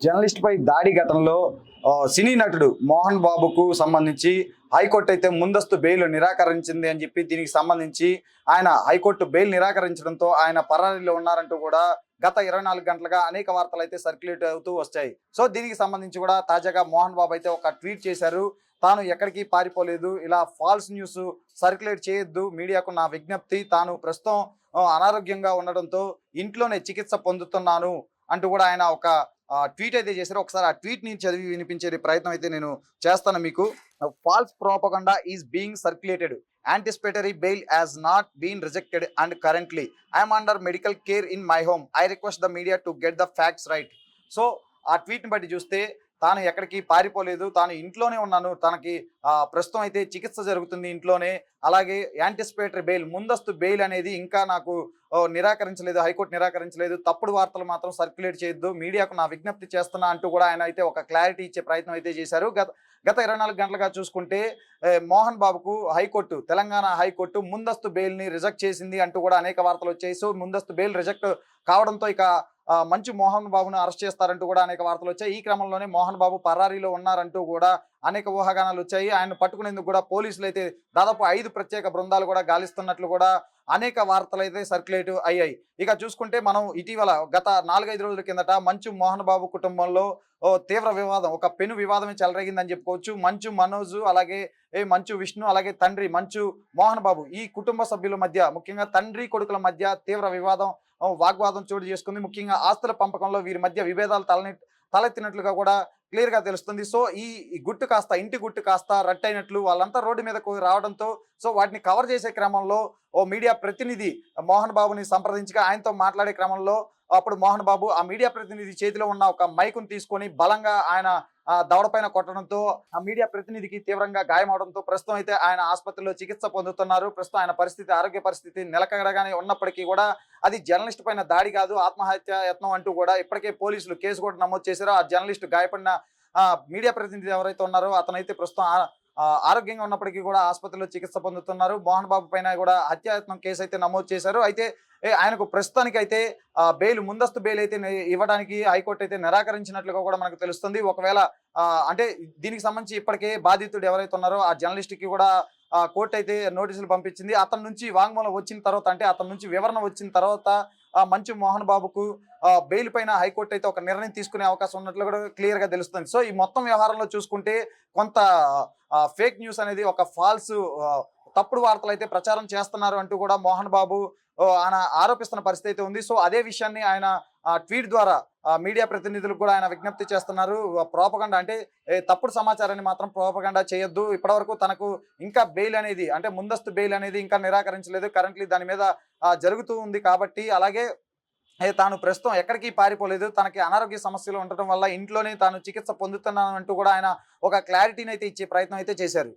Journalist పై దాడి ఘటనలో సినీ నటుడు మోహన్ బాబుకు సంబంధించి హైకోర్టు అయితే ముందస్తు బెయిల్ నిరాకరించింది అని చెప్పి దీనికి సంబంధించి ఆయన హైకోర్టు బెయిల్ నిరాకరించడంతో ఆయన పరారీలో ఉన్నారంటూ కూడా గత 24 గంటలుగా అనేక వార్తలు అయితే సర్క్యులేట్ అవుతూ వచ్చాయి. సో దీనికి సంబంధించి కూడా తాజాగా మోహన్ బాబు అయితే ఒక ట్వీట్ చేశారు. తాను ఎక్కడికి పారిపోలేదు, ఇలా ఫాల్స్ న్యూస్ సర్క్యులేట్ చేయొద్దు, మీడియాకు నా విజ్ఞప్తి, తాను ప్రస్తుతం అనారోగ్యంగా ఉండడంతో ఇంట్లోనే చికిత్స పొందుతున్నాను అంటూ కూడా ఆయన ఒక ట్వీట్ అయితే చేశారు. ఒకసారి ఆ ట్వీట్ ని చదివి వినిపించే ప్రయత్నం అయితే నేను చేస్తాను మీకు. False propaganda is being circulated, anticipatory bail has not been rejected and currently I am under medical care in my home. I request the media to get the facts right. So ఆ tweet ని బట్టి చూస్తే తాను ఎక్కడికి పారిపోలేదు, తాను ఇంట్లోనే ఉన్నాను, తనకి ప్రస్తుతం అయితే చికిత్స జరుగుతుంది ఇంట్లోనే. అలాగే యాంటిసిపేటరీ బెయిల్, ముందస్తు బెయిల్ అనేది ఇంకా నాకు నిరాకరించలేదు, హైకోర్టు నిరాకరించలేదు, తప్పుడు వార్తలు మాత్రం సర్క్యులేట్ చేయొద్దు, మీడియాకు నా విజ్ఞప్తి చేస్తున్నా అంటూ కూడా ఆయన అయితే ఒక క్లారిటీ ఇచ్చే ప్రయత్నం అయితే చేశారు. గత 24 గంటలుగా చూసుకుంటే మోహన్ బాబుకు హైకోర్టు, తెలంగాణ హైకోర్టు ముందస్తు బెయిల్ ని రిజెక్ట్ చేసింది అంటూ కూడా అనేక వార్తలు వచ్చాయి. సో ముందస్తు బెయిల్ రిజెక్ట్ కావడంతో ఇక మంచు మోహన్ బాబును అరెస్ట్ చేస్తారంటూ కూడా అనేక వార్తలు వచ్చాయి. ఈ క్రమంలోనే మోహన్ బాబు పరారీలో ఉన్నారంటూ కూడా అనేక ఊహాగానాలు వచ్చాయి. ఆయన పట్టుకునేందుకు కూడా పోలీసులు అయితే దాదాపు 5 ప్రత్యేక బృందాలు కూడా గాలిస్తున్నట్లు కూడా అనేక వార్తలు అయితే సర్క్యులేట్ అయ్యాయి. ఇక చూసుకుంటే మనం ఇటీవల గత 4-5 రోజుల కిందట మంచు మోహన్ బాబు కుటుంబంలో తీవ్ర వివాదం, ఒక పెను వివాదమే చెలరేగిందని చెప్పుకోవచ్చు. మంచు మనోజ్, అలాగే మంచు విష్ణు, అలాగే తండ్రి మంచు మోహన్ బాబు, ఈ కుటుంబ సభ్యుల మధ్య, ముఖ్యంగా తండ్రి కొడుకుల మధ్య తీవ్ర వివాదం, వాగ్వాదం చోటు చేసుకుంది. ముఖ్యంగా ఆస్తుల పంపకంలో వీరి మధ్య విభేదాలు తలెత్తినట్లుగా కూడా క్లియర్ గా తెలుస్తుంది. సో ఈ గుట్టు కాస్త, ఇంటి గుట్టు కాస్త రట్టయినట్లు వాళ్ళంతా రోడ్డు మీదకు రావడంతో సో వాటిని కవర్ చేసే క్రమంలో ఓ మీడియా ప్రతినిధి మోహన్ బాబుని సంప్రదించగా ఆయనతో మాట్లాడే క్రమంలో అప్పుడు మోహన్ బాబు ఆ మీడియా ప్రతినిధి చేతిలో ఉన్న ఒక మైకును తీసుకొని బలంగా ఆయన దవడపైన కొట్టడంతో ఆ మీడియా ప్రతినిధికి తీవ్రంగా గాయమవడంతో ప్రస్తుతం అయితే ఆయన ఆసుపత్రిలో చికిత్స పొందుతున్నారు. ప్రస్తుతం ఆయన పరిస్థితి, ఆరోగ్య పరిస్థితి నిలకడగానే ఉన్నప్పటికీ కూడా అది జర్నలిస్ట్ పైన దాడి కాదు, ఆత్మహత్య యత్నం అంటూ కూడా ఇప్పటికే పోలీసులు కేసు కూడా నమోదు చేశారు. ఆ జర్నలిస్ట్ గాయపడిన మీడియా ప్రతినిధి ఎవరైతే ఉన్నారో అతనైతే ప్రస్తుతం ఆరోగ్యంగా ఉన్నప్పటికీ కూడా ఆసుపత్రిలో చికిత్స పొందుతున్నారు. మోహన్ బాబు పైన కూడా హత్యాయత్నం కేసు అయితే నమోదు చేశారు. అయితే ఆయనకు ప్రస్తుతానికి అయితే బెయిల్, ముందస్తు బెయిల్ అయితే ఇవ్వడానికి హైకోర్టు అయితే నిరాకరించినట్లుగా కూడా మనకు తెలుస్తుంది. ఒకవేళ అంటే దీనికి సంబంధించి ఇప్పటికే బాధితుడు ఎవరైతే ఉన్నారో ఆ జర్నలిస్ట్ కి కూడా కోర్టు అయితే నోటీసులు పంపించింది. అతని నుంచి వాంగ్మూలం వచ్చిన తర్వాత, అంటే అతని నుంచి వివరణ వచ్చిన తర్వాత మంచు మోహన్ బాబుకు బెయిల్ పైన హైకోర్టు అయితే ఒక నిర్ణయం తీసుకునే అవకాశం ఉన్నట్లు కూడా క్లియర్ గా తెలుస్తుంది. సో ఈ మొత్తం వ్యవహారంలో చూసుకుంటే కొంత ఫేక్ న్యూస్ అనేది, ఒక ఫాల్స్ తప్పుడు వార్తలు అయితే ప్రచారం చేస్తున్నారు అంటూ కూడా మోహన్ బాబు ఆయన ఆరోపిస్తున్న పరిస్థితి అయితే ఉంది. సో అదే విషయాన్ని ఆయన ట్వీట్ ద్వారా మీడియా ప్రతినిధులకు కూడా ఆయన విజ్ఞప్తి చేస్తున్నారు. ప్రోపగండా అంటే తప్పుడు సమాచారాన్ని మాత్రం ప్రోపగండా చేయొద్దు, ఇప్పటివరకు తనకు ఇంకా బెయిల్ అనేది, అంటే ముందస్తు బెయిల్ అనేది ఇంకా నిరాకరించలేదు, కరెంట్లీ దాని మీద జరుగుతూ ఉంది కాబట్టి, అలాగే తాను ప్రస్తుతం ఎక్కడికి పారిపోలేదు, తనకి అనారోగ్య సమస్యలు ఉండటం వల్ల ఇంట్లోనే తాను చికిత్స పొందుతున్నాను అంటూ కూడా ఆయన ఒక క్లారిటీని అయితే ఇచ్చే ప్రయత్నం అయితే చేశారు.